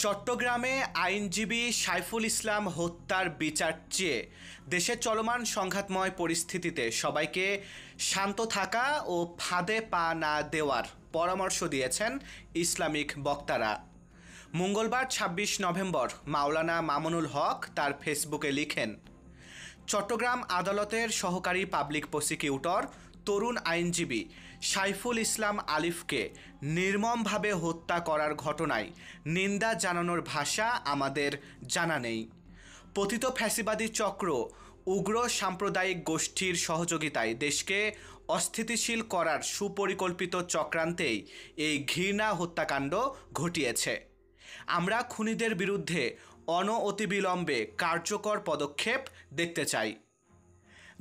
চট্টগ্রামে আইনজীবী সাইফুল ইসলাম হত্যার বিচার চেয়ে দেশের চলমান সংঘাতময় পরিস্থিতিতে সবাইকে শান্ত থাকা ও ফাঁদে পা না দেওয়ার পরামর্শ দিয়েছেন ইসলামিক বক্তারা। মঙ্গলবার ২৬ নভেম্বর মাওলানা মামুনুল হক তার ফেসবুকে লিখেন, চট্টগ্রাম আদালতের সহকারী পাবলিক প্রসিকিউটর তরুণ আইনজীবী সাইফুল ইসলাম আলিফকে নির্মমভাবে হত্যা করার ঘটনায় নিন্দা জানানোর ভাষা আমাদের জানা নেই। পতিত ফ্যাসিবাদী চক্র উগ্র সাম্প্রদায়িক গোষ্ঠীর সহযোগিতায় দেশকে অস্থিতিশীল করার সুপরিকল্পিত চক্রান্তেই এই ঘৃণা হত্যাকাণ্ড ঘটিয়েছে। আমরা খুনিদের বিরুদ্ধে অনতিবিলম্বে কার্যকর পদক্ষেপ দেখতে চাই।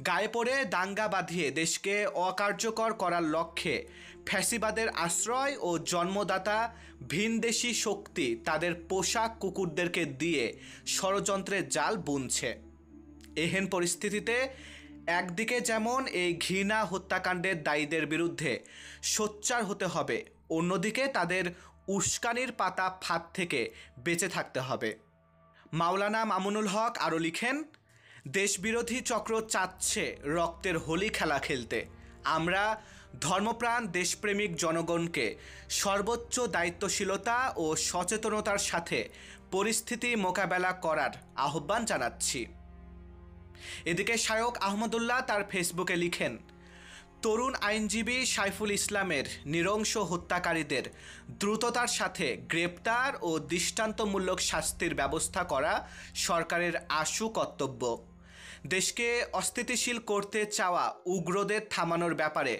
গায়ে পড়ে দাঙ্গা বাঁধিয়ে দেশকে অকার্যকর করার লক্ষ্যে ফ্যাসিবাদের আশ্রয় ও জন্মদাতা ভিনদেশি শক্তি তাদের পোশাক কুকুরদেরকে দিয়ে ষড়যন্ত্রের জাল বুনছে। এহেন পরিস্থিতিতে একদিকে যেমন এই ঘৃণা হত্যাকাণ্ডের দায়ীদের বিরুদ্ধে সোচ্চার হতে হবে, অন্যদিকে তাদের উস্কানির পাতা ফাঁদ থেকে বেঁচে থাকতে হবে। মাওলানা মামুনুল হক আরও লিখেন, দেশবিরোধী চক্র চাচ্ছে রক্তের হোলি খেলা খেলতে। আমরা ধর্মপ্রাণ দেশপ্রেমিক জনগণকে সর্বোচ্চ দায়িত্বশীলতা ও সচেতনতার সাথে পরিস্থিতি মোকাবেলা করার আহ্বান জানাচ্ছি। এদিকে শায়ক আহমদুল্লাহ তার ফেসবুকে লিখেন, তরুণ আইনজীবী সাইফুল ইসলামের নৃশংস হত্যাকারীদের দ্রুততার সাথে গ্রেপ্তার ও দৃষ্টান্তমূলক শাস্তির ব্যবস্থা করা সরকারের আশু কর্তব্য। দেশকে অস্থিতিশীল করতে চাওয়া উগ্রদের থামানোর ব্যাপারে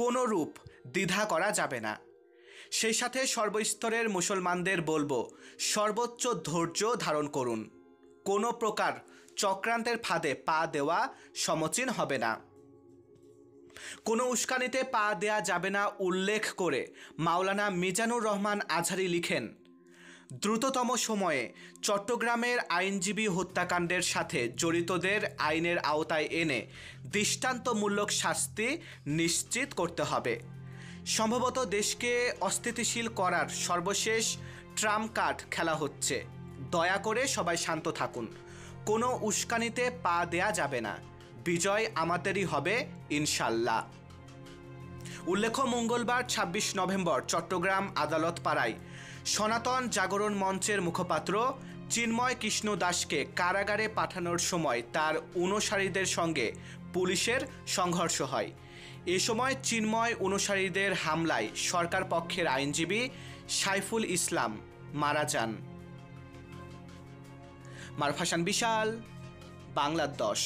কোনো রূপ দ্বিধা করা যাবে না। সেই সাথে সর্বস্তরের মুসলমানদের বলবো, সর্বোচ্চ ধৈর্য ধারণ করুন। কোনো প্রকার চক্রান্তের ফাঁদে পা দেওয়া সমীচীন হবে না। কোনো উস্কানিতে পা দেয়া যাবে না উল্লেখ করে মাওলানা মিজানুর রহমান আজহারি লিখেন, দ্রুততম সময়ে চট্টগ্রামের আইনজীবী হত্যাকাণ্ডের সাথে জড়িতদের আইনের আওতায় এনে দৃষ্টান্তমূলক শাস্তি নিশ্চিত করতে হবে। সম্ভবত দেশকে অস্থিতিশীল করার সর্বশেষ ট্রাম্প কার্ড খেলা হচ্ছে। দয়া করে সবাই শান্ত থাকুন। কোনো উস্কানিতে পা দেয়া যাবে না। বিজয় আমাদেরই হবে ইনশাল্লাহ। উল্লেখ্য, মঙ্গলবার ২৬ নভেম্বর চট্টগ্রাম আদালত পাড়ায় সনাতন জাগরণ মঞ্চের মুখপাত্র চিন্ময় কৃষ্ণ দাসকে কারাগারে পাঠানোর সময় তার অনুসারীদের সঙ্গে পুলিশের সংঘর্ষ হয়। এ সময় চিন্ময় অনুসারীদের হামলায় সরকার পক্ষের আইনজীবী সাইফুল ইসলাম মারা যান। মারুফ হাসান বিশাল, বাংলা ১০।